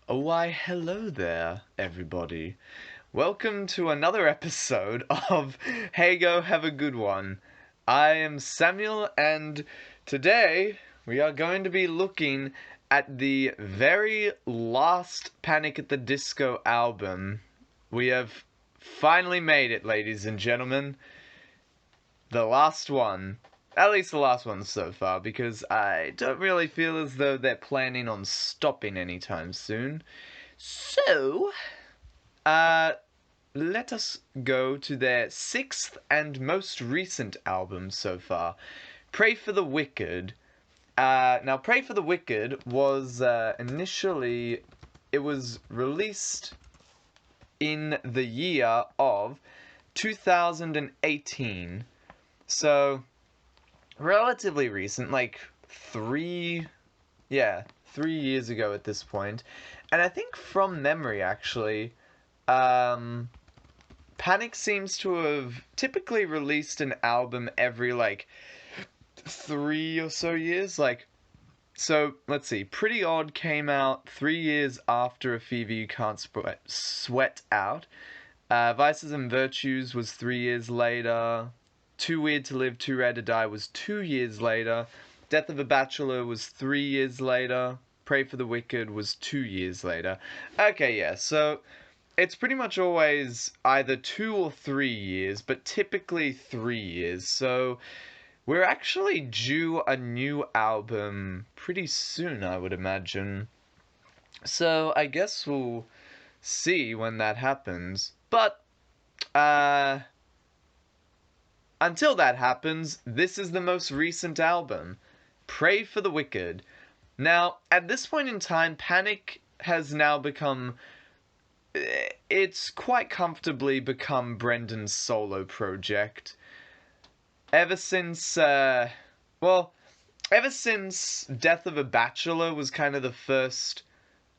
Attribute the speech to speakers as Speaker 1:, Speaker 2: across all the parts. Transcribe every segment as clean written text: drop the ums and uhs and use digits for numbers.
Speaker 1: Why, hello there, everybody. Welcome to another episode of Hey Go Have a Good One. I am Samuel, and today we are going to be looking at the very last Panic at the Disco album. We have finally made it, ladies and gentlemen. The last one. At least the last one so far, because I don't really feel as though they're planning on stopping anytime soon. So, let us go to their sixth and most recent album so far, Pray for the Wicked. Now, Pray for the Wicked was initially, it was released in the year of 2018. So, relatively recent, like 3 years ago at this point. And I think from memory, actually, Panic seems to have typically released an album every, 3 or so years. So, let's see. Pretty Odd came out 3 years after A Fever You Can't Sweat Out. Vices and Virtues was 3 years later. Too Weird to Live, Too Rare to Die was 2 years later. Death of a Bachelor was 3 years later. Pray for the Wicked was 2 years later. Okay, yeah, so it's pretty much always either 2 or 3 years, but typically 3 years. So we're actually due a new album pretty soon, I would imagine. So I guess we'll see when that happens. But, until that happens, this is the most recent album, Pray for the Wicked. Now, at this point in time, Panic has now become... It's quite comfortably become Brendan's solo project. Ever since, ever since Death of a Bachelor was kind of the first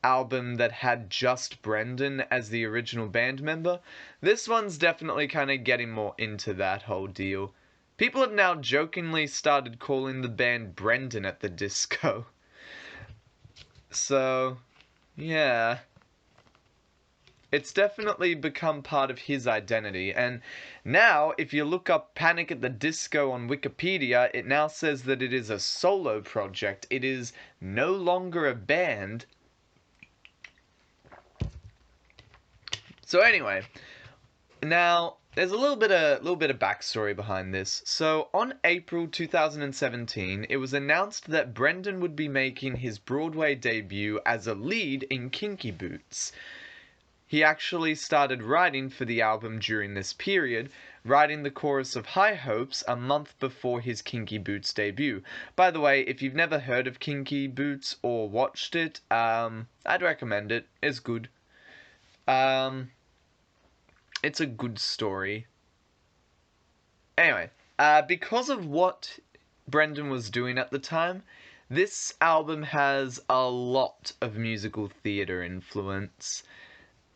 Speaker 1: album that had just Brendan as the original band member, this one's definitely kind of getting more into that whole deal. People have now jokingly started calling the band Brendan at the Disco. So, yeah. It's definitely become part of his identity, and now, if you look up Panic at the Disco on Wikipedia, it now says that it is a solo project. It is no longer a band. So anyway, now there's a little bit of backstory behind this. So on April 2017, it was announced that Brendan would be making his Broadway debut as a lead in Kinky Boots. He actually started writing for the album during this period, writing the chorus of High Hopes a month before his Kinky Boots debut. By the way, if you've never heard of Kinky Boots or watched it, I'd recommend it. It's good. It's a good story. Anyway, because of what Brendan was doing at the time, this album has a lot of musical theatre influence.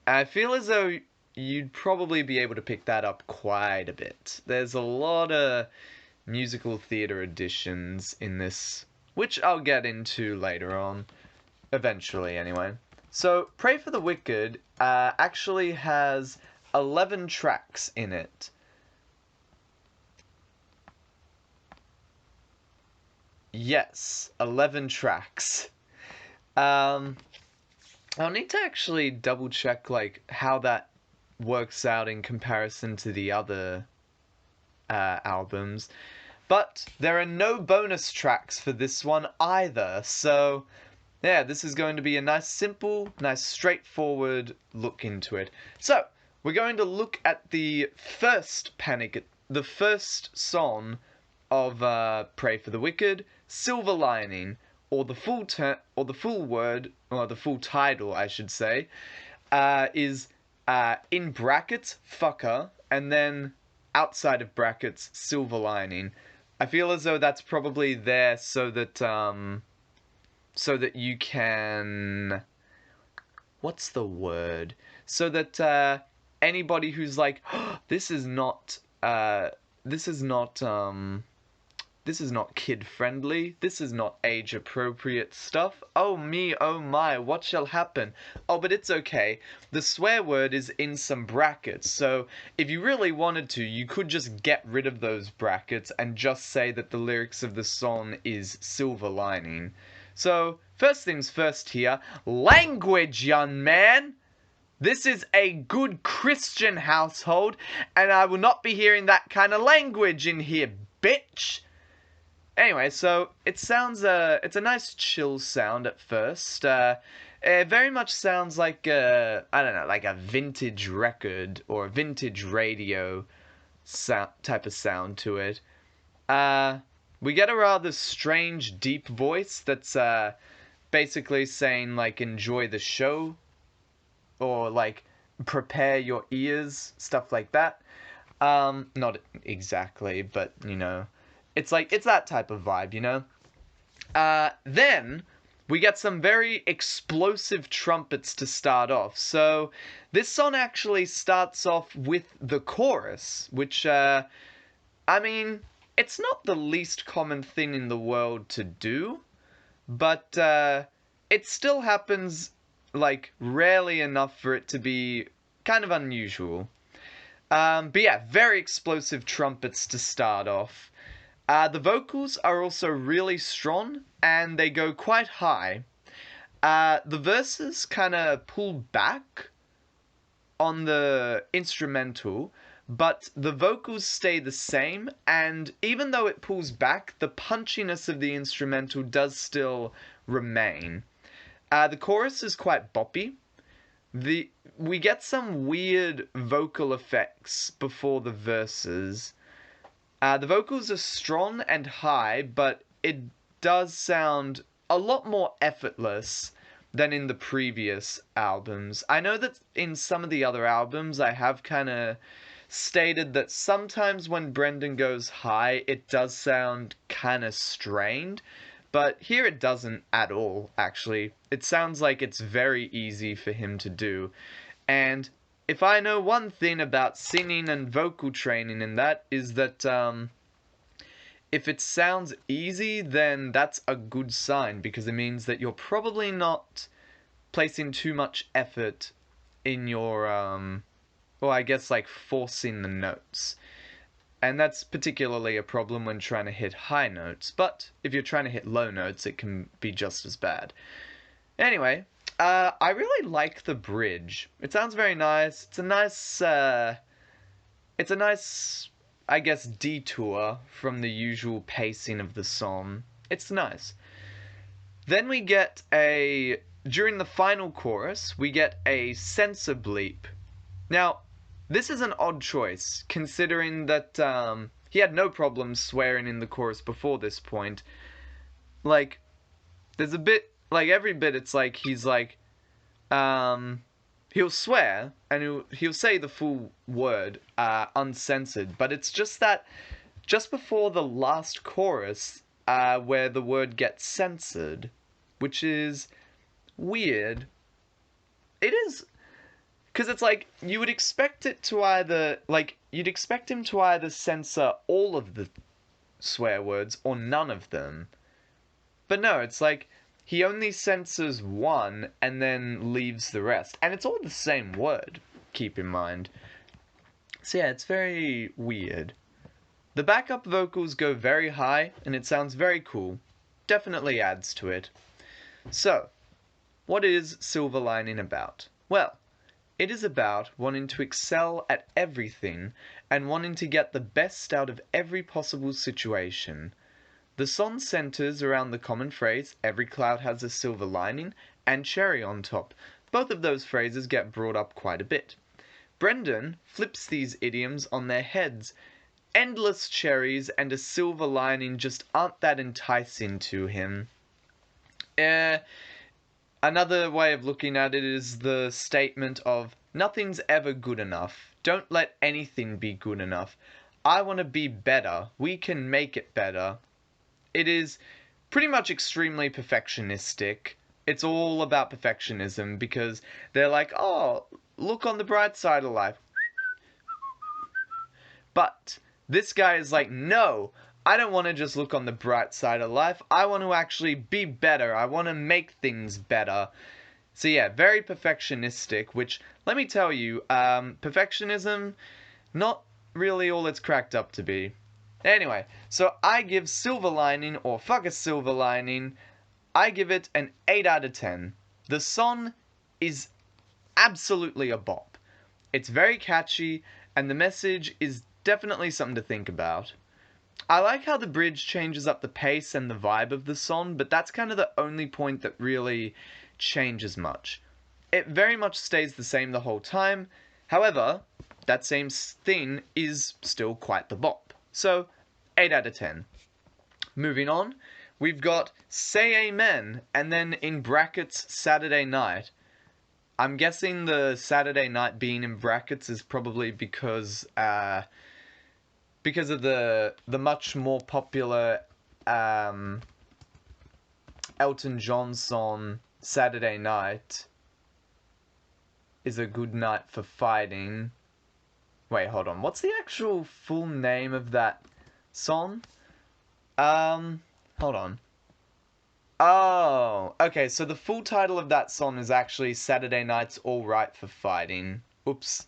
Speaker 1: I feel as though you'd probably be able to pick that up quite a bit. There's a lot of musical theatre additions in this, which I'll get into later on, eventually anyway. So, Pray for the Wicked actually has 11 tracks in it. Yes, 11 tracks. I'll need to actually double check how that works out in comparison to the other albums. But there are no bonus tracks for this one either, so yeah, this is going to be a nice simple, nice straightforward look into it. So, we're going to look at the first song of Pray for the Wicked, Silver Lining, or the full title, I should say, is in brackets, fucker, and then outside of brackets, Silver Lining. I feel as though that's probably there so that you can... What's the word? So that anybody who's like, oh, this is not this is not kid-friendly. This is not age-appropriate stuff. Oh me, oh my, what shall happen? Oh, but it's okay. The swear word is in some brackets, so if you really wanted to, you could just get rid of those brackets and just say that the lyrics of the song is Silver Lining. So, first things first here, language, young man! This is a good Christian household, and I will not be hearing that kind of language in here, bitch! Anyway, so it sounds, it's a nice chill sound at first. It very much sounds like I don't know, like a vintage record or a vintage radio type of sound to it. We get a rather strange, deep voice that's, basically saying, like, enjoy the show, or, like, prepare your ears, stuff like that. Not exactly, but, you know, it's like, it's that type of vibe, you know? Then we get some very explosive trumpets to start off. So this song actually starts off with the chorus, which, I mean, it's not the least common thing in the world to do, but, it still happens, like, rarely enough for it to be kind of unusual. But yeah, very explosive trumpets to start off. The vocals are also really strong, and they go quite high. The verses kind of pull back on the instrumental, but the vocals stay the same, and even though it pulls back, the punchiness of the instrumental does still remain. The chorus is quite boppy. We get some weird vocal effects before the verses. The vocals are strong and high, but it does sound a lot more effortless than in the previous albums. I know that in some of the other albums I have kind of stated that sometimes when Brendan goes high, it does sound kind of strained. But here it doesn't at all, actually. It sounds like it's very easy for him to do. And if I know one thing about singing and vocal training in that, is that if it sounds easy, then that's a good sign, because it means that you're probably not placing too much effort in your, well, I guess, like, forcing the notes. And that's particularly a problem when trying to hit high notes, but if you're trying to hit low notes, it can be just as bad. Anyway, I really like the bridge. It sounds very nice. It's a nice, I guess, detour from the usual pacing of the song. It's nice. Then we get during the final chorus, we get a censor bleep. Now, this is an odd choice, considering that he had no problem swearing in the chorus before this point. Like, there's a bit, like, every bit it's like he's like, he'll swear, and he'll say the full word, uncensored, but it's just that, just before the last chorus, where the word gets censored, which is weird. It is... Because it's like, you would expect it to either, like, you'd expect him to either censor all of the swear words or none of them. But no, it's like, he only censors one and then leaves the rest. And it's all the same word, keep in mind. So yeah, it's very weird. The backup vocals go very high, and it sounds very cool. Definitely adds to it. So, what is Silver Lining about? Well, it is about wanting to excel at everything and wanting to get the best out of every possible situation. The song centers around the common phrase, every cloud has a silver lining, and cherry on top. Both of those phrases get brought up quite a bit. Brendan flips these idioms on their heads. Endless cherries and a silver lining just aren't that enticing to him. Another way of looking at it is the statement of, nothing's ever good enough. Don't let anything be good enough. I want to be better. We can make it better. It is pretty much extremely perfectionistic. It's all about perfectionism, because they're like, oh, look on the bright side of life. But this guy is like, no, I don't want to just look on the bright side of life. I want to actually be better. I want to make things better. So yeah, very perfectionistic, which, let me tell you, perfectionism, not really all it's cracked up to be. Anyway, so I give Silver Lining, or fuck a Silver Lining, I give it an 8 out of 10. The song is absolutely a bop. It's very catchy, and the message is definitely something to think about. I like how the bridge changes up the pace and the vibe of the song, but that's kind of the only point that really changes much. It very much stays the same the whole time. However, that same thing is still quite the bop. So, 8 out of 10. Moving on, we've got Say Amen, and then in brackets, Saturday Night. I'm guessing the Saturday Night being in brackets is probably because of the much more popular Elton John song Saturday Night is a good night for fighting. Wait, hold on. What's the actual full name of that song? Hold on. Oh, okay, so the full title of that song is actually Saturday Night's All Right for Fighting. Oops.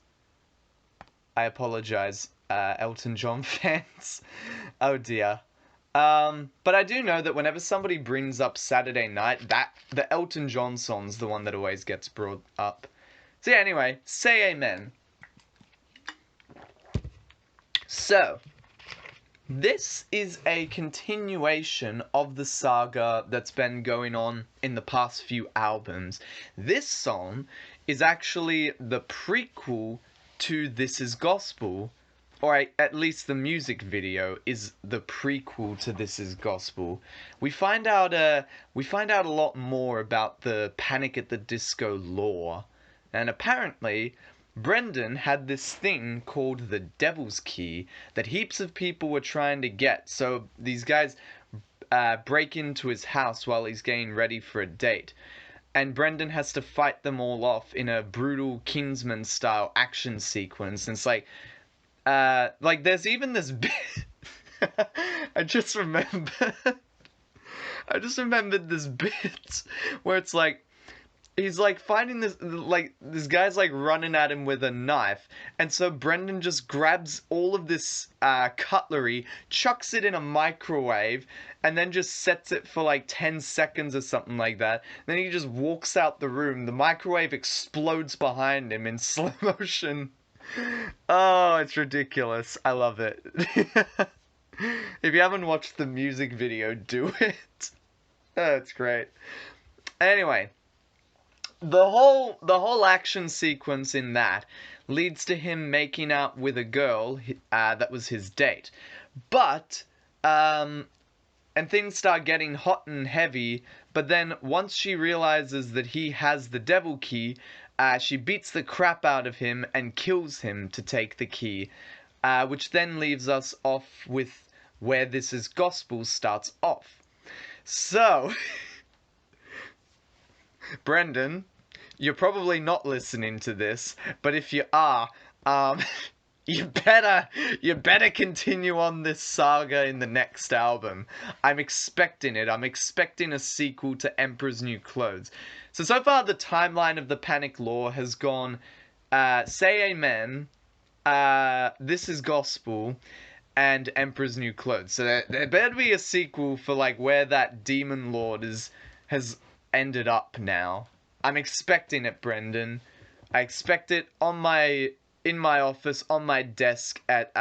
Speaker 1: I apologize, Elton John fans. Oh dear. But I do know that whenever somebody brings up Saturday Night, that the Elton John song's the one that always gets brought up. So yeah, anyway, Say Amen. So, this is a continuation of the saga that's been going on in the past few albums. This song is actually the prequel to This Is Gospel, or at least the music video is the prequel to This Is Gospel. We find out a lot more about the Panic at the Disco lore, and apparently Brendan had this thing called the Devil's Key that heaps of people were trying to get. So these guys break into his house while he's getting ready for a date. And Brendan has to fight them all off in a brutal Kingsman style action sequence. And it's like there's even this bit. I just remembered this bit where it's like he's like finding this guy's like running at him with a knife, and so Brendan just grabs all of this cutlery, chucks it in a microwave, and then just sets it for like 10 seconds or something like that. Then he just walks out the room. The microwave explodes behind him in slow motion. Oh, it's ridiculous. I love it. If you haven't watched the music video, do it. Oh, it's great. Anyway, the whole action sequence in that leads to him making out with a girl that was his date. But and things start getting hot and heavy, but then once she realizes that he has the devil key, she beats the crap out of him and kills him to take the key, which then leaves us off with where This Is Gospel starts off. So, Brendan, you're probably not listening to this, but if you are, you better continue on this saga in the next album. I'm expecting it. I'm expecting a sequel to Emperor's New Clothes. So far the timeline of the Panic lore has gone, Say Amen, This Is Gospel, and Emperor's New Clothes. So there better be a sequel for like where that Demon Lord has ended up now. I'm expecting it, Brendan. I expect it in my office on my desk at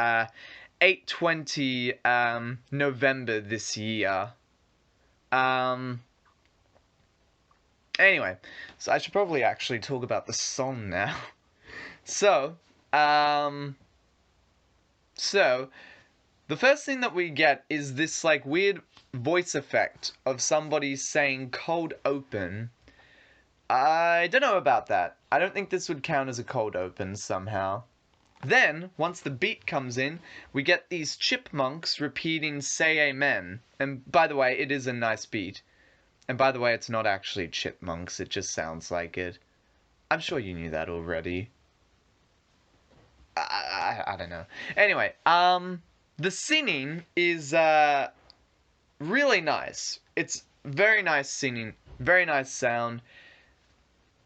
Speaker 1: 8:20 November this year. Anyway, so I should probably actually talk about the song now. So the first thing that we get is this like weird voice effect of somebody saying cold open. I don't know about that. I don't think this would count as a cold open somehow. Then, once the beat comes in, we get these chipmunks repeating Say Amen. And by the way, it is a nice beat. And by the way, it's not actually chipmunks, it just sounds like it. I'm sure you knew that already. I don't know. Anyway, the singing is really nice. It's very nice singing, very nice sound,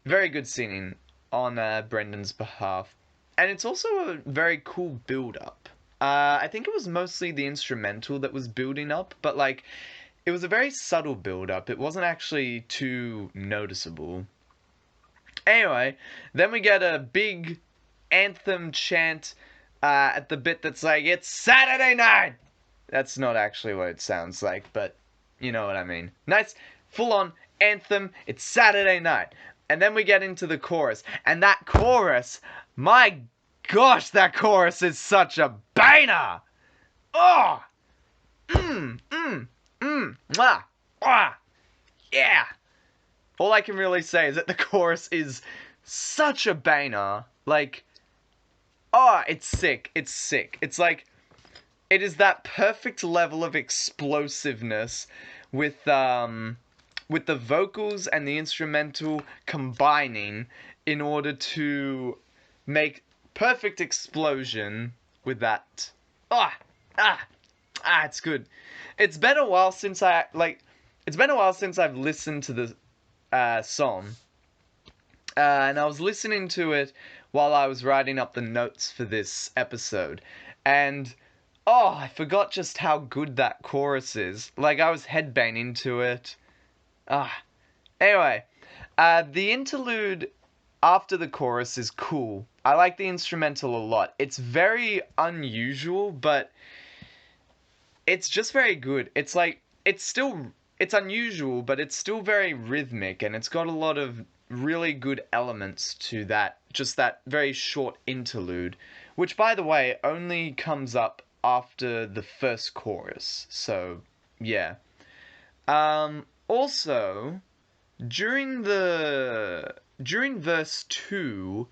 Speaker 1: very good singing on Brendan's behalf. And it's also a very cool build up. I think it was mostly the instrumental that was building up, but like it was a very subtle build up. It wasn't actually too noticeable. Anyway, then we get a big anthem chant at the bit that's like, it's Saturday night! That's not actually what it sounds like, but you know what I mean. Nice, full on anthem, it's Saturday night. And then we get into the chorus. And that chorus, my gosh, that chorus is such a banger! Oh! Mwah! Ah! Yeah! All I can really say is that the chorus is such a banger. Like, oh, it's sick. It's sick. It's like, it is that perfect level of explosiveness with the vocals and the instrumental combining in order to make perfect explosion with that. It's good. It's been a while since I've listened to the song, and I was listening to it while I was writing up the notes for this episode, and oh, I forgot just how good that chorus is. Like, I was headbanging to it. Anyway, the interlude after the chorus is cool. I like the instrumental a lot. It's very unusual, but it's just very good. It's like, it's unusual, but it's still very rhythmic, and it's got a lot of really good elements to that, just that very short interlude, which, by the way, only comes up after the first chorus. So, yeah. Also, during verse 2,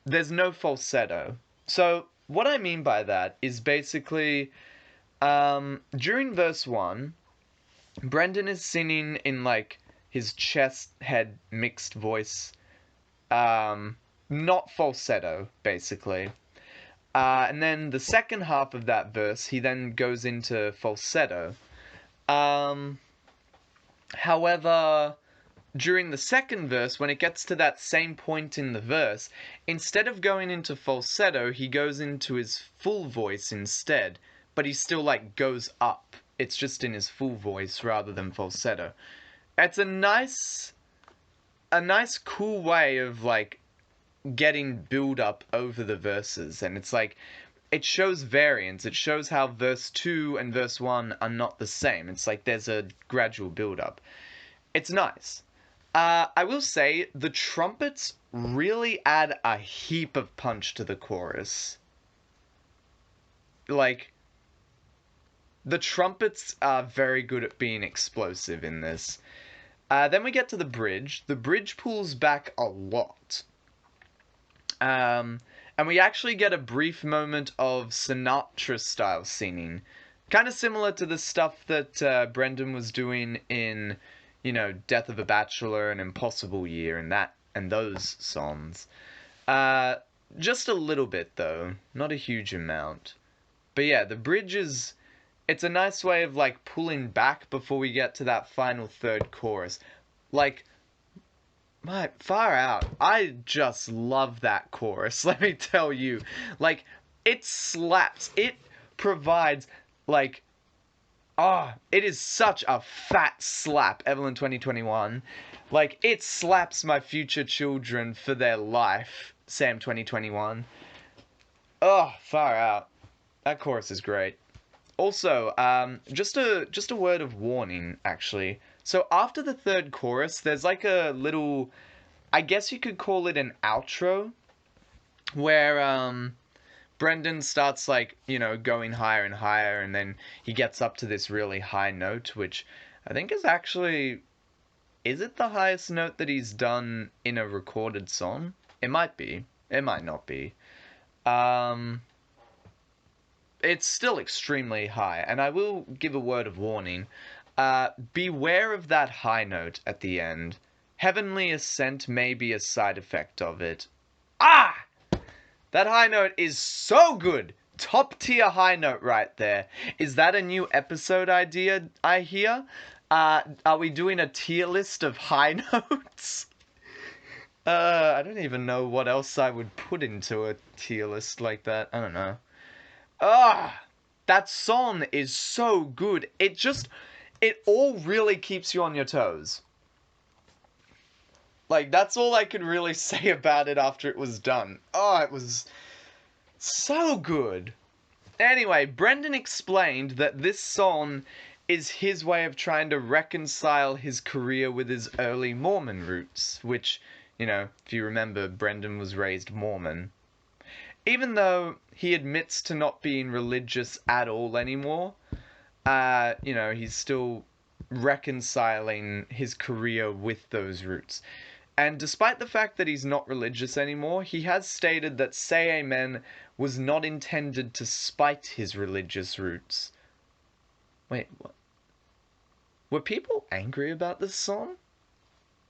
Speaker 1: there's no falsetto. So, what I mean by that is basically, during verse 1, Brendan is singing in, like, his chest head mixed voice, not falsetto, basically. And then the second half of that verse, he then goes into falsetto. However, during the second verse, when it gets to that same point in the verse, instead of going into falsetto, he goes into his full voice instead. But he still, like, goes up. It's just in his full voice rather than falsetto. It's a nice, cool way of, like, getting build up over the verses. And it's like, it shows variance. It shows how verse 2 and verse 1 are not the same. It's like there's a gradual build up. It's nice. I will say, the trumpets really add a heap of punch to the chorus. Like, the trumpets are very good at being explosive in this. Then we get to the bridge. The bridge pulls back a lot. And we actually get a brief moment of Sinatra-style singing. Kind of similar to the stuff that Brendan was doing in, you know, Death of a Bachelor and Impossible Year and those songs. Just a little bit, though. Not a huge amount. But yeah, the bridge is... It's a nice way of, like, pulling back before we get to that final third chorus. Like, far out. I just love that chorus, let me tell you. Like, it slaps. It provides, like... it is such a fat slap, Evelyn 2021. Like, it slaps my future children for their life, Sam 2021. Far out. That chorus is great. Also, just a word of warning, actually. So after the third chorus, there's like a little, I guess you could call it an outro, where Brendan starts, like, you know, going higher and higher, and then he gets up to this really high note, which I think is actually, is it the highest note that he's done in a recorded song? It might be. It might not be. It's still extremely high, and I will give a word of warning. Beware of that high note at the end. Heavenly Ascent may be a side effect of it. That high note is so good! top tier high note right there. Is that a new episode idea I hear? Are we doing a tier list of high notes? I don't even know what else I would put into a tier list like that. I don't know. That song is so good. It all really keeps you on your toes. Like, that's all I could really say about it after it was done. Oh, it was so good. Anyway, Brendan explained that this song is his way of trying to reconcile his career with his early Mormon roots, which, if you remember, Brendan was raised Mormon. Even though he admits to not being religious at all anymore, he's still reconciling his career with those roots. And despite the fact that he's not religious anymore, he has stated that Say Amen was not intended to spite his religious roots. Wait, what? Were people angry about this song?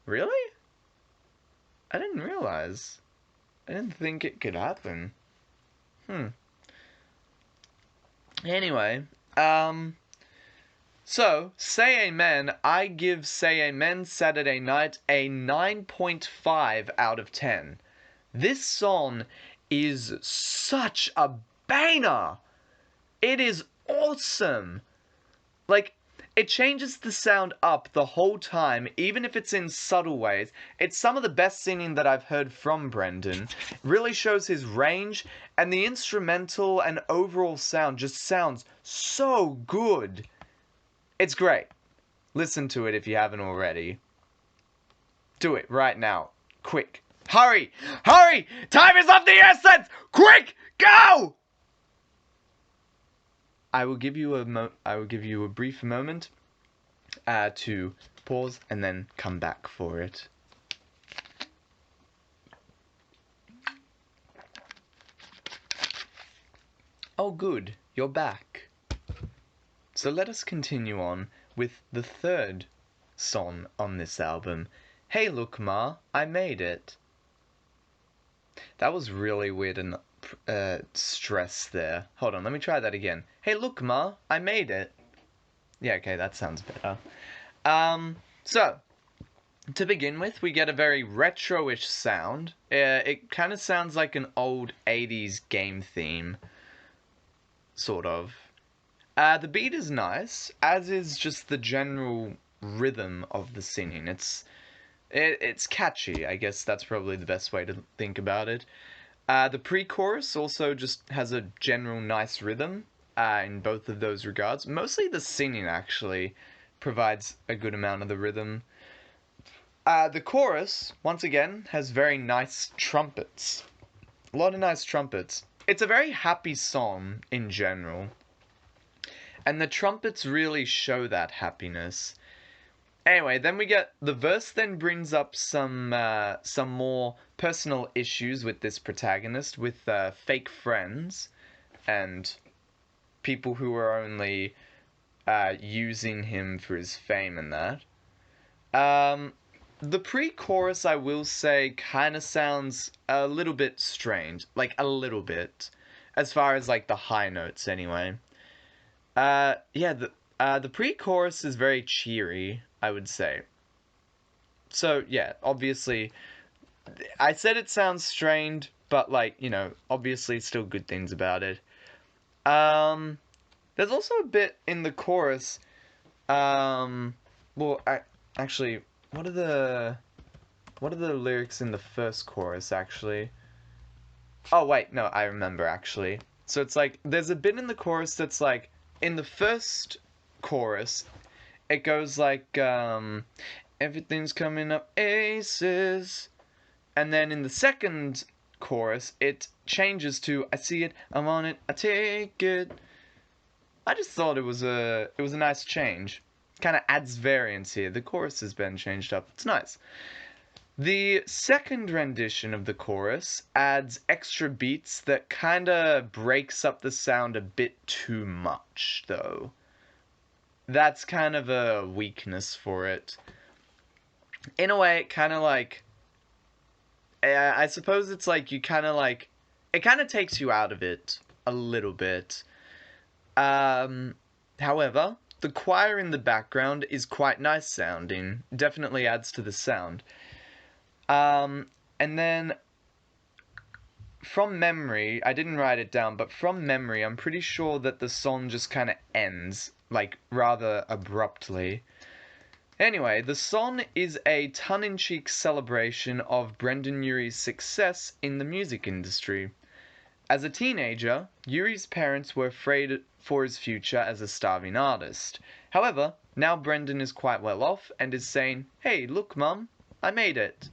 Speaker 1: Really? I didn't realize. I didn't think it could happen. Anyway, so, Say Amen, I give Say Amen Saturday Night a 9.5 out of 10. This song is such a banger! It is awesome! Like, it changes the sound up the whole time, even if it's in subtle ways. It's some of the best singing that I've heard from Brendan. It really shows his range, and the instrumental and overall sound just sounds so good. It's great. Listen to it if you haven't already. Do it right now. Quick. Hurry! Hurry! Time is of the essence! Quick! Go! I will give you a brief moment to pause and then come back for it. Oh good, you're back. So let us continue on with the third song on this album. Hey look Ma, I made it. That was really weird and stress there. Hold on, let me try that again. Hey look Ma, I made it. Yeah, okay, that sounds better. So, to begin with, we get a very retro-ish sound. It kind of sounds like an old 80s game theme. Sort of. The beat is nice, as is just the general rhythm of the singing. It's catchy, I guess that's probably the best way to think about it. The pre-chorus also just has a general nice rhythm in both of those regards. Mostly the singing, actually, provides a good amount of the rhythm. The chorus, once again, has very nice trumpets. A lot of nice trumpets. It's a very happy song in general. And the trumpets really show that happiness. Anyway, then we get the verse then brings up some more personal issues with this protagonist, with fake friends and people who are only using him for his fame and that. The pre-chorus, I will say, kind of sounds a little bit strange, like a little bit, as far as like the high notes anyway. Yeah, the pre-chorus is very cheery, I would say. So, yeah, obviously, I said it sounds strained, but, like, obviously still good things about it. There's also a bit in the chorus, actually, what are the lyrics in the first chorus, actually? Oh, wait, no, I remember, actually. So it's like, there's a bit in the chorus that's like, in the first chorus, it goes like, everything's coming up aces. And then in the second chorus, it changes to, I see it, I want it, I take it. I just thought it was a nice change. Kind of adds variance here. The chorus has been changed up. It's nice. The second rendition of the chorus adds extra beats that kind of breaks up the sound a bit too much, though. That's kind of a weakness for it. In a way, it kind of like... I suppose it's like you kind of like... It kind of takes you out of it a little bit. However, the choir in the background is quite nice sounding. Definitely adds to the sound. And then from memory, I didn't write it down, but from memory, I'm pretty sure that the song just kind of ends, like, rather abruptly. Anyway, the song is a tongue-in-cheek celebration of Brendan Urie's success in the music industry. As a teenager, Yuri's parents were afraid for his future as a starving artist. However, now Brendan is quite well off and is saying, "Hey, look, Mum, I made it."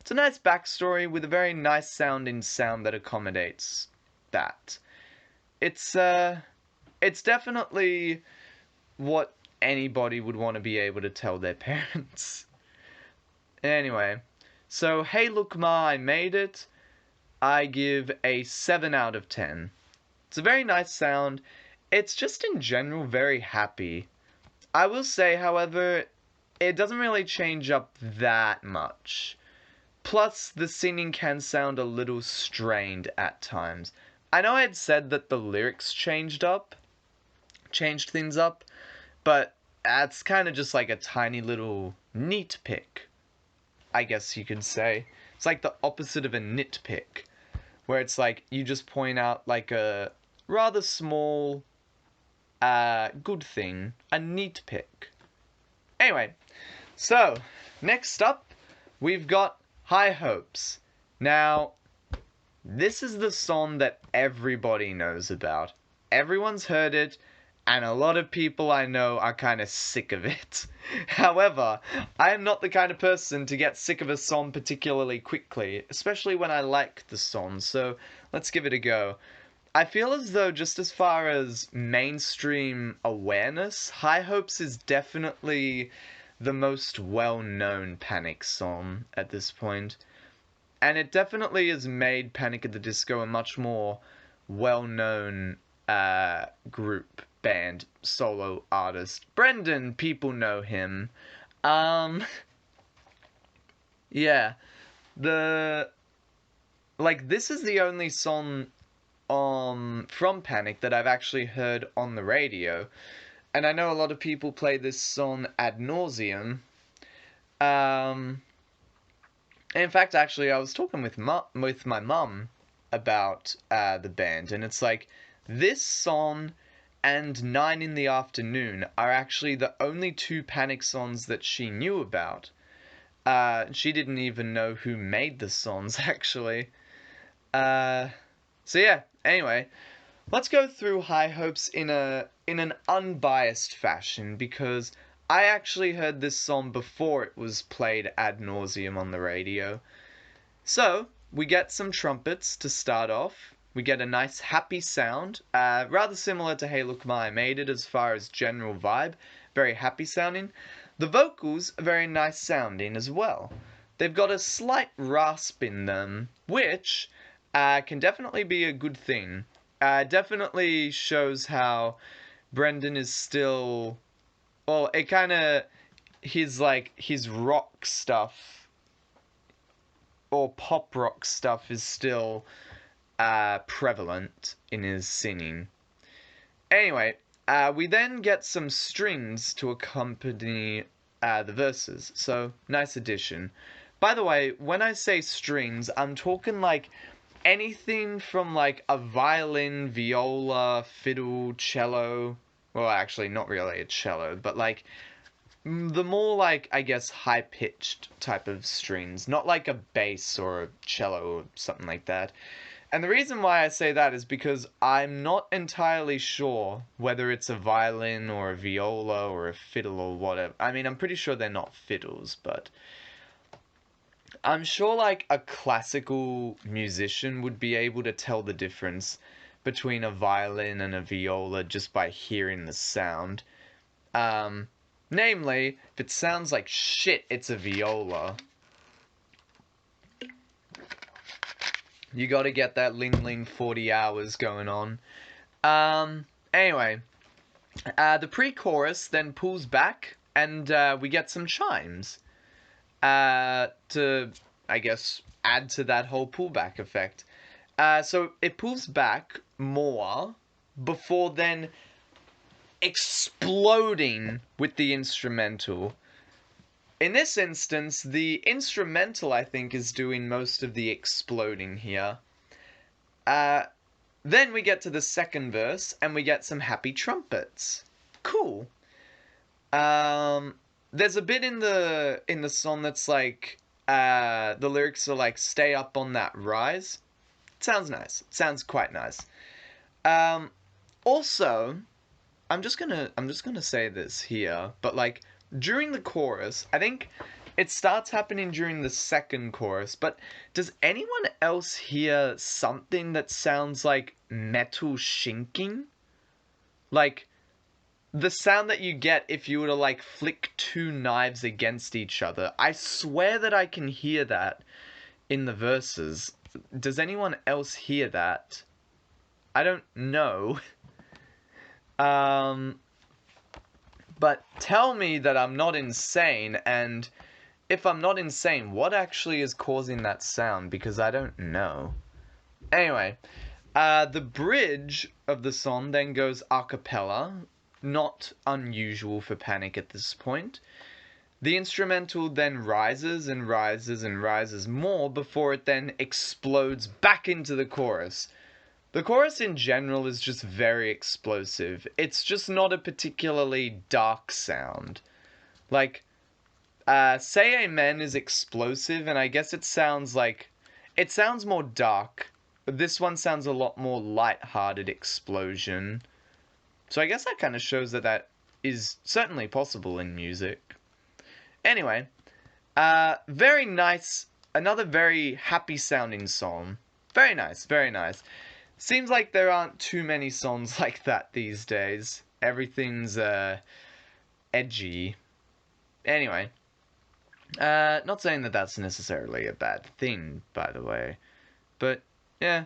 Speaker 1: It's a nice backstory with a very nice sounding sound that accommodates that. It's definitely what anybody would want to be able to tell their parents. Anyway, so "Hey, look, Ma, I made it." I give a 7 out of 10. It's a very nice sound. It's just in general very happy. I will say, however, it doesn't really change up that much. Plus, the singing can sound a little strained at times. I know I had said that the lyrics changed things up, but that's kind of just like a tiny little nitpick, I guess you could say. It's like the opposite of a nitpick, where it's like you just point out like a rather small, good thing, a nitpick. Anyway, so next up, we've got High Hopes. Now, this is the song that everybody knows about. Everyone's heard it, and a lot of people I know are kind of sick of it. However, I am not the kind of person to get sick of a song particularly quickly, especially when I like the song, so let's give it a go. I feel as though just as far as mainstream awareness, High Hopes is definitely the most well-known Panic song at this point. And it definitely has made Panic at the Disco a much more well-known group, band, solo artist. Brendan, people know him. Yeah. This is the only song from Panic that I've actually heard on the radio. And I know a lot of people play this song ad nauseum. In fact, actually, I was talking with my mum about the band, and it's like, this song and 9 in the Afternoon are actually the only 2 Panic songs that she knew about. She didn't even know who made the songs, actually. So yeah, anyway, let's go through High Hopes in an unbiased fashion, because I actually heard this song before it was played ad nauseum on the radio. So, we get some trumpets to start off. We get a nice happy sound, rather similar to Hey Look Ma, I Made It as far as general vibe. Very happy sounding. The vocals are very nice sounding as well. They've got a slight rasp in them, which can definitely be a good thing. Definitely shows how Brendan is still... Well, it kind of... his rock stuff, or pop rock stuff, is still prevalent in his singing. Anyway, we then get some strings to accompany the verses, so nice addition. By the way, when I say strings, I'm talking like anything from like a violin, viola, fiddle, cello. Well, actually, not really a cello, but like the more like, I guess, high-pitched type of strings. Not like a bass or a cello or something like that. And the reason why I say that is because I'm not entirely sure whether it's a violin or a viola or a fiddle or whatever. I mean, I'm pretty sure they're not fiddles, but I'm sure like a classical musician would be able to tell the difference between a violin and a viola just by hearing the sound. Namely, if it sounds like shit, it's a viola. You gotta get that Ling Ling 40 hours going on. Anyway, the pre-chorus then pulls back, and we get some chimes. To, I guess, add to that whole pullback effect. So it pulls back more before then exploding with the instrumental. In this instance, the instrumental, I think, is doing most of the exploding here. Uh, then we get to the second verse, and we get some happy trumpets. Cool. There's a bit in the song that's like, the lyrics are like, "Stay up on that rise." Sounds nice. Sounds quite nice. Um, Also, I'm just gonna say this here, but like during the chorus, I think it starts happening during the second chorus, but does anyone else hear something that sounds like metal shinking? Like the sound that you get if you were to like flick two knives against each other. I swear that I can hear that in the verses. Does anyone else hear that? I don't know. Um, but tell me that I'm not insane, and if I'm not insane, what actually is causing that sound? Because I don't know. Anyway, the bridge of the song then goes a cappella, not unusual for Panic at this point. The instrumental then rises and rises and rises more before it then explodes back into the chorus. The chorus in general is just very explosive. It's just not a particularly dark sound. Like, Say Amen is explosive, and I guess it sounds like... It sounds more dark, but this one sounds a lot more light-hearted explosion. So I guess that kind of shows that that is certainly possible in music. Anyway, very nice. Another very happy-sounding song. Very nice, very nice. Seems like there aren't too many songs like that these days. Everything's, edgy. Anyway. Not saying that that's necessarily a bad thing, by the way. But, yeah.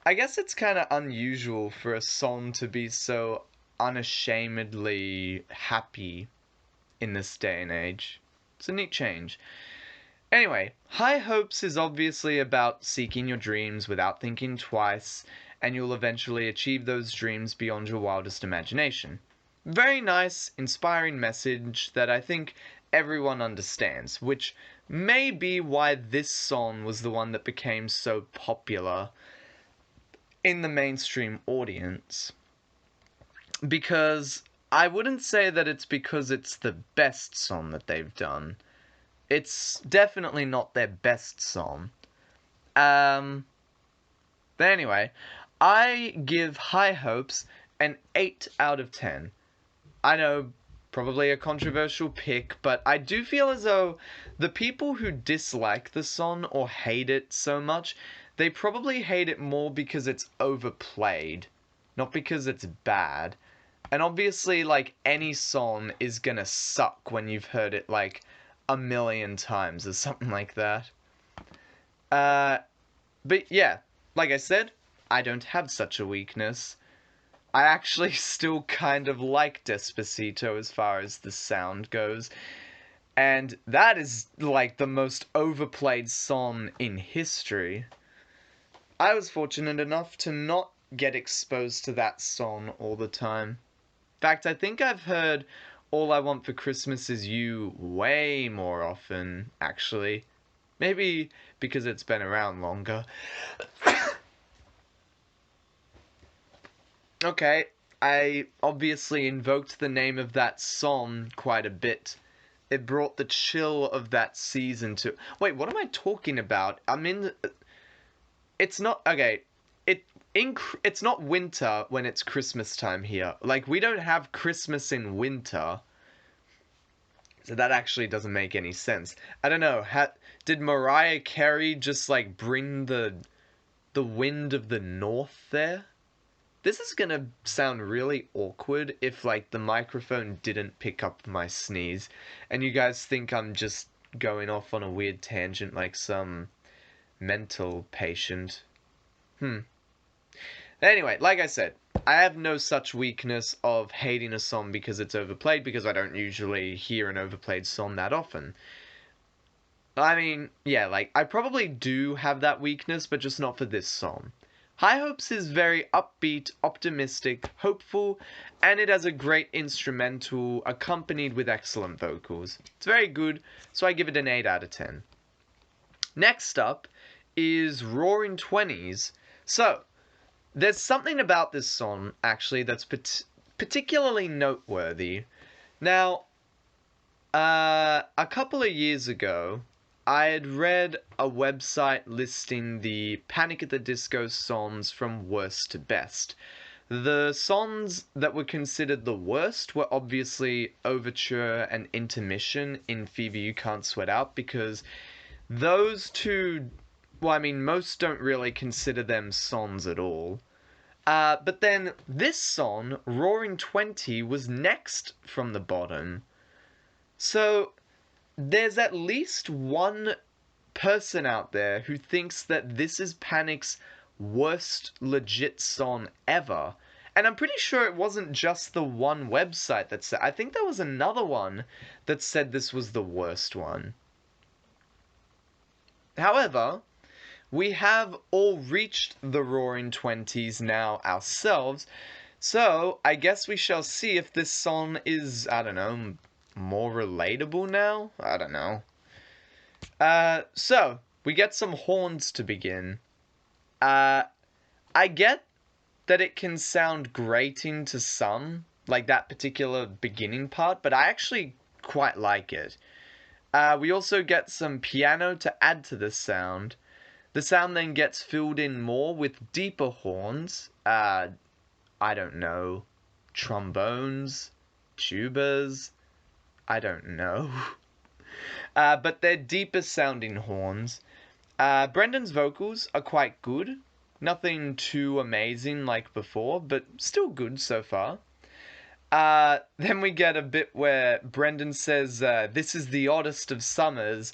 Speaker 1: I guess it's kind of unusual for a song to be so unashamedly happy in this day and age. It's a neat change. Anyway, High Hopes is obviously about seeking your dreams without thinking twice, and you'll eventually achieve those dreams beyond your wildest imagination. Very nice, inspiring message that I think everyone understands, which may be why this song was the one that became so popular in the mainstream audience. Because I wouldn't say that it's because it's the best song that they've done. It's definitely not their best song. But anyway, I give High Hopes an 8 out of 10. I know, probably a controversial pick, but I do feel as though the people who dislike the song or hate it so much, they probably hate it more because it's overplayed, not because it's bad. And obviously, like, any song is gonna suck when you've heard it, like, a million times or something like that. But yeah, like I said, I don't have such a weakness. I actually still kind of like Despacito as far as the sound goes. And that is like the most overplayed song in history. I was fortunate enough to not get exposed to that song all the time. In fact, I think I've heard All I Want for Christmas Is You way more often, actually. Maybe because it's been around longer. Okay, I obviously invoked the name of that song quite a bit. It brought the chill of that season to... Wait, what am I talking about? I'm in... It's not... Okay, it's not winter when it's Christmas time here. Like, we don't have Christmas in winter. So that actually doesn't make any sense. I don't know, did Mariah Carey just, like, bring the wind of the north there? This is gonna sound really awkward if, like, the microphone didn't pick up my sneeze, and you guys think I'm just going off on a weird tangent like some mental patient. Anyway, like I said, I have no such weakness of hating a song because it's overplayed, because I don't usually hear an overplayed song that often. I mean, yeah, like, I probably do have that weakness, but just not for this song. High Hopes is very upbeat, optimistic, hopeful, and it has a great instrumental accompanied with excellent vocals. It's very good, so I give it an 8 out of 10. Next up is Roaring Twenties. So, there's something about this song, actually, that's particularly noteworthy. Now, a couple of years ago, I had read a website listing the Panic at the Disco songs from worst to best. The songs that were considered the worst were obviously Overture and Intermission in Fever You Can't Sweat Out, because those two, well, I mean, most don't really consider them songs at all. But then this song, Roaring 20, was next from the bottom. So there's at least one person out there who thinks that this is Panic's worst legit song ever. And I'm pretty sure it wasn't just the one website that said, I think there was another one that said this was the worst one. However, we have all reached the Roaring Twenties now ourselves, so I guess we shall see if this song is, I don't know, more relatable now? I don't know. So, we get some horns to begin. I get that it can sound grating to some, like that particular beginning part, but I actually quite like it. We also get some piano to add to the sound. The sound then gets filled in more with deeper horns. I don't know. Trombones? Tubas? I don't know. But they're deeper sounding horns. Brendan's vocals are quite good. Nothing too amazing like before, but still good so far. Then we get a bit where Brendan says, this is the oddest of summers.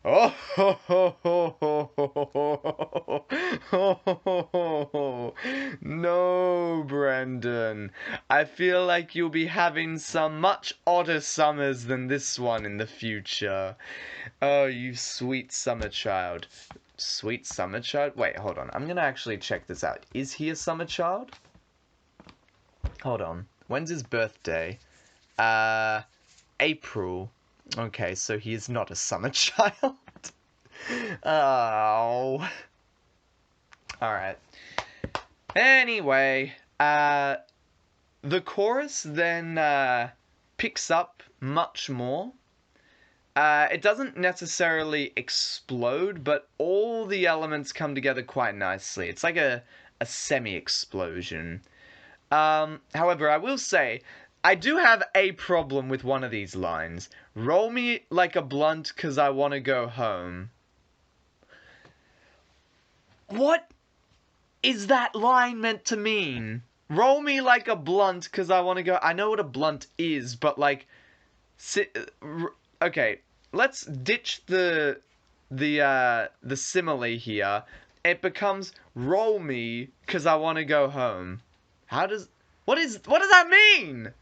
Speaker 1: Oh, ho, ho, ho, ho, ho, ho, ho, ho. No, Brendan. I feel like you'll be having some much odder summers than this one in the future. Oh, you sweet summer child. Sweet summer child? Wait, hold on. I'm gonna actually check this out. Is he a summer child? Hold on. When's his birthday? April. Okay, so he is not a summer child. Oh. Alright. Anyway, the chorus then picks up much more. It doesn't necessarily explode, but all the elements come together quite nicely. It's like a semi-explosion. However, I will say, I do have a problem with one of these lines. Roll me like a blunt 'cause I wanna go home. What is that line meant to mean? Roll me like a blunt 'cause I wanna go... I know what a blunt is, but like... Okay, let's ditch the simile here. It becomes roll me 'cause I wanna go home. What does that mean?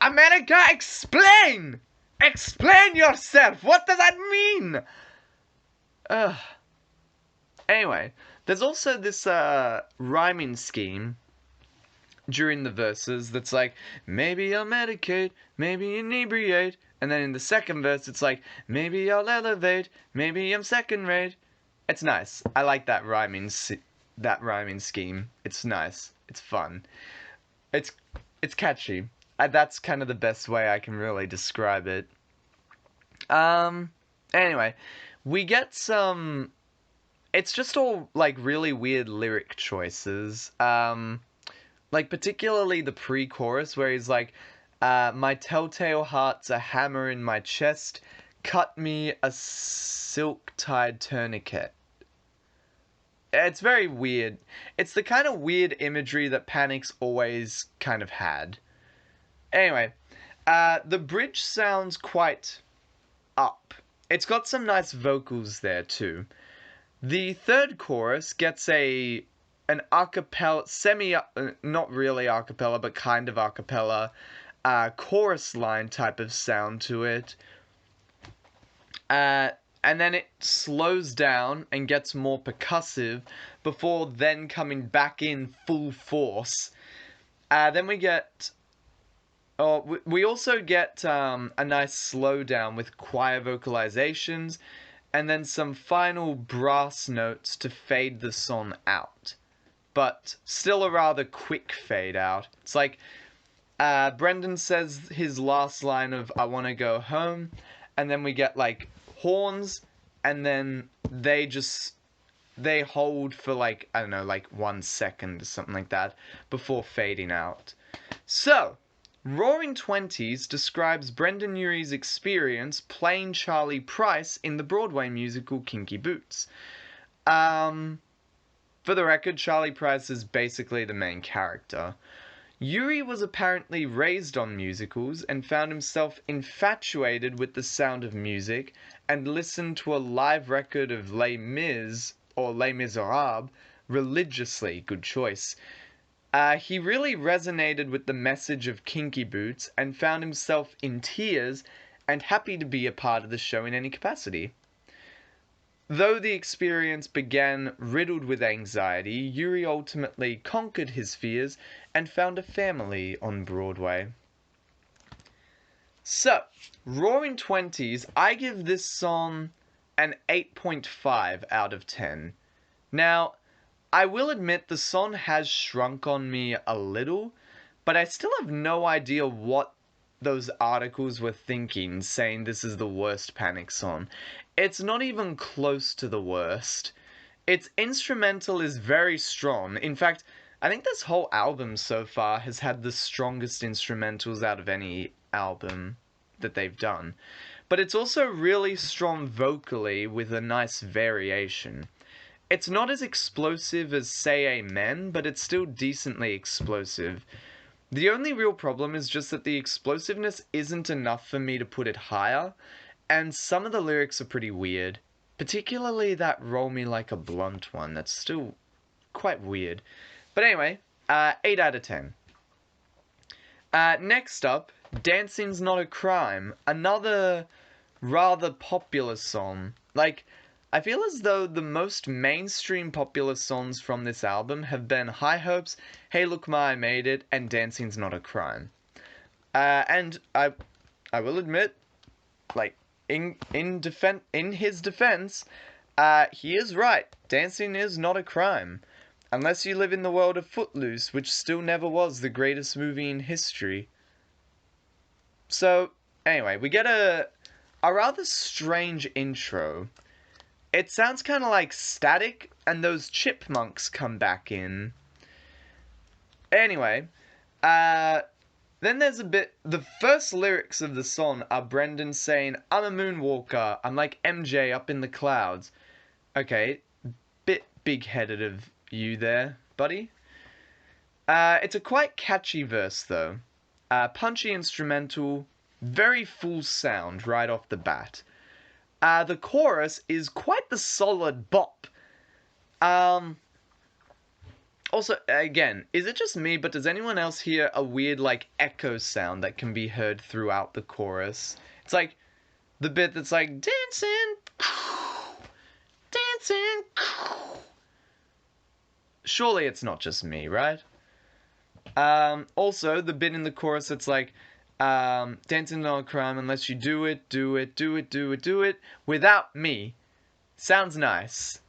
Speaker 1: America, explain! Explain yourself! What does that mean? Anyway, there's also this rhyming scheme during the verses that's like, maybe I'll medicate, maybe inebriate, and then in the second verse it's like, maybe I'll elevate, maybe I'm second rate. It's nice. I like that rhyming scheme. It's nice. It's fun. It's catchy. That's kind of the best way I can really describe it. Anyway, we get some... It's just all, like, really weird lyric choices. Like, particularly the pre-chorus where he's like, my telltale heart's a hammer in my chest, cut me a silk-tied tourniquet. It's very weird. It's the kind of weird imagery that Panic's always kind of had. Anyway, the bridge sounds quite up. It's got some nice vocals there too. The third chorus gets an acapella, not really acapella, but kind of acapella, chorus line type of sound to it. and then it slows down and gets more percussive before then coming back in full force. Then we get... Oh, we also get a nice slowdown with choir vocalizations, and then some final brass notes to fade the song out. But still a rather quick fade out. It's like Brendan says his last line of "I want to go home," and then we get like horns, and then they hold for like, I don't know, like 1 second or something like that before fading out. So, Roaring Twenties describes Brendan Urie's experience playing Charlie Price in the Broadway musical Kinky Boots. For the record, Charlie Price is basically the main character. Urie was apparently raised on musicals and found himself infatuated with the sound of music and listened to a live record of Les Mis, or Les Miserables, religiously. Good choice. He really resonated with the message of Kinky Boots and found himself in tears and happy to be a part of the show in any capacity. Though the experience began riddled with anxiety, Urie ultimately conquered his fears and found a family on Broadway. So, Roaring Twenties, I give this song an 8.5 out of 10. Now, I will admit the song has shrunk on me a little, but I still have no idea what those articles were thinking, saying this is the worst Panic song. It's not even close to the worst. Its instrumental is very strong. In fact, I think this whole album so far has had the strongest instrumentals out of any album that they've done. But it's also really strong vocally with a nice variation. It's not as explosive as Say Amen, but it's still decently explosive. The only real problem is just that the explosiveness isn't enough for me to put it higher, and some of the lyrics are pretty weird. Particularly that "Roll Me Like a Blunt" one, that's still quite weird. But anyway, 8 out of 10. Next up, Dancing's Not a Crime, another rather popular song. Like, I feel as though the most mainstream popular songs from this album have been High Hopes, Hey Look Ma, I Made It, and Dancing's Not a Crime. And I will admit, like, in his defense, he is right. Dancing is not a crime. Unless you live in the world of Footloose, which still never was the greatest movie in history. So, anyway, we get a rather strange intro. It sounds kind of like static, and those chipmunks come back in. Anyway, then there's a bit... The first lyrics of the song are Brendan saying, "I'm a moonwalker, I'm like MJ up in the clouds." Okay, bit big-headed of you there, buddy. It's a quite catchy verse, though. Punchy instrumental, very full sound right off the bat. The chorus is quite the solid bop. Also, again, is it just me, but does anyone else hear a weird, like, echo sound that can be heard throughout the chorus? It's like, the bit that's like, dancing, dancing. Surely it's not just me, right? Also, the bit in the chorus that's like, dancing on a crime unless you do it, do it, do it, do it, do it, without me. Sounds nice.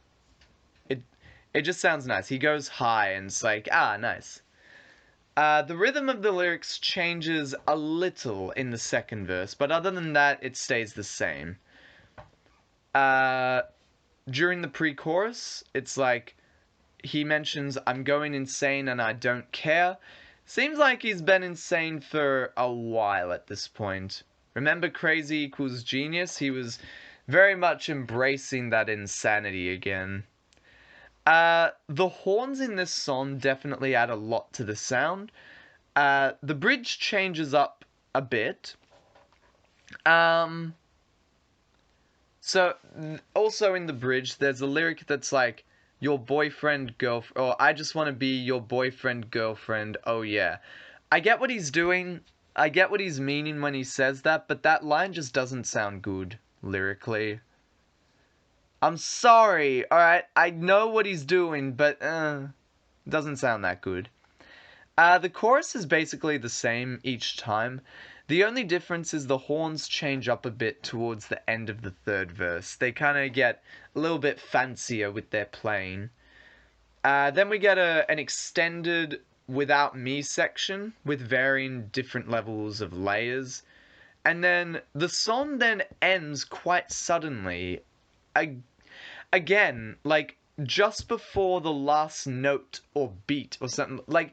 Speaker 1: It just sounds nice. He goes high and it's like, nice. The rhythm of the lyrics changes a little in the second verse, but other than that, it stays the same. During the pre-chorus, it's like, he mentions, "I'm going insane and I don't care." Seems like he's been insane for a while at this point. Remember Crazy Equals Genius? He was very much embracing that insanity again. The horns in this song definitely add a lot to the sound. The bridge changes up a bit. So, also in the bridge, there's a lyric that's like, "Your boyfriend, girlfriend," or "I just want to be your boyfriend, girlfriend, oh yeah." I get what he's doing. I get what he's meaning when he says that, but that line just doesn't sound good, lyrically. I'm sorry, alright? I know what he's doing, but, doesn't sound that good. The chorus is basically the same each time. The only difference is the horns change up a bit towards the end of the third verse. They kind of get a little bit fancier with their playing. Then we get an extended without me section with varying different levels of layers. And then the song then ends quite suddenly. Again, like just before the last note or beat or something. Like,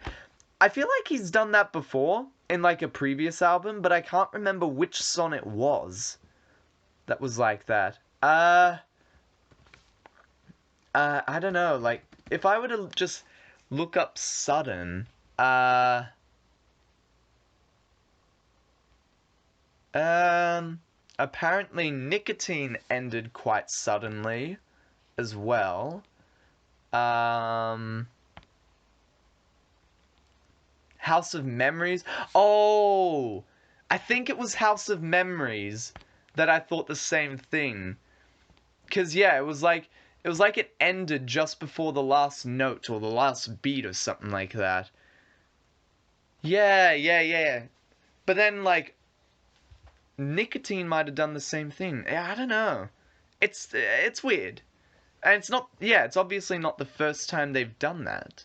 Speaker 1: I feel like he's done that before in like a previous album, but I can't remember which song it was that was like that. I don't know. Like, if I were to just look up sudden, apparently nicotine ended quite suddenly as well. House of Memories. Oh, I think it was House of Memories that I thought the same thing. 'Cause yeah, it was like it ended just before the last note or the last beat or something like that. Yeah, yeah, yeah. But then like nicotine might have done the same thing. Yeah, I don't know. It's weird. And it's not, yeah, it's obviously not the first time they've done that.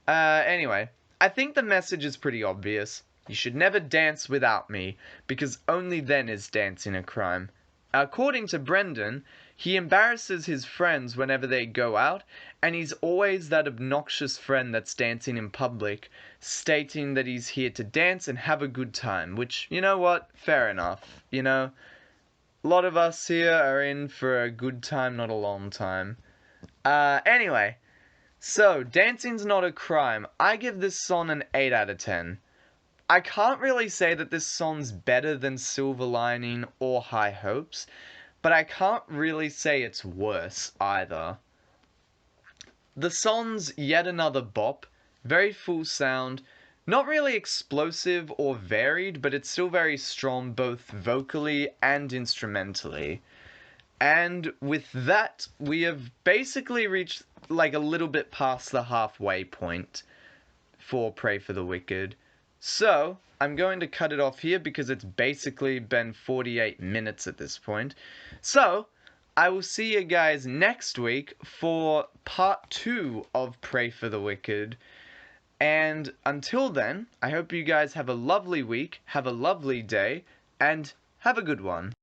Speaker 1: Anyway, I think the message is pretty obvious. You should never dance without me, because only then is dancing a crime. According to Brendan, he embarrasses his friends whenever they go out, and he's always that obnoxious friend that's dancing in public, stating that he's here to dance and have a good time, which, you know what, fair enough, you know? A lot of us here are in for a good time, not a long time. Anyway, so, dancing's not a crime. I give this song an 8 out of 10. I can't really say that this song's better than Silver Lining or High Hopes, but I can't really say it's worse either. The song's yet another bop, very full sound, not really explosive or varied, but it's still very strong both vocally and instrumentally. And with that, we have basically reached like a little bit past the halfway point for Pray for the Wicked. So, I'm going to cut it off here because it's basically been 48 minutes at this point. So, I will see you guys next week for part 2 of Pray for the Wicked. And until then, I hope you guys have a lovely week, have a lovely day, and have a good one.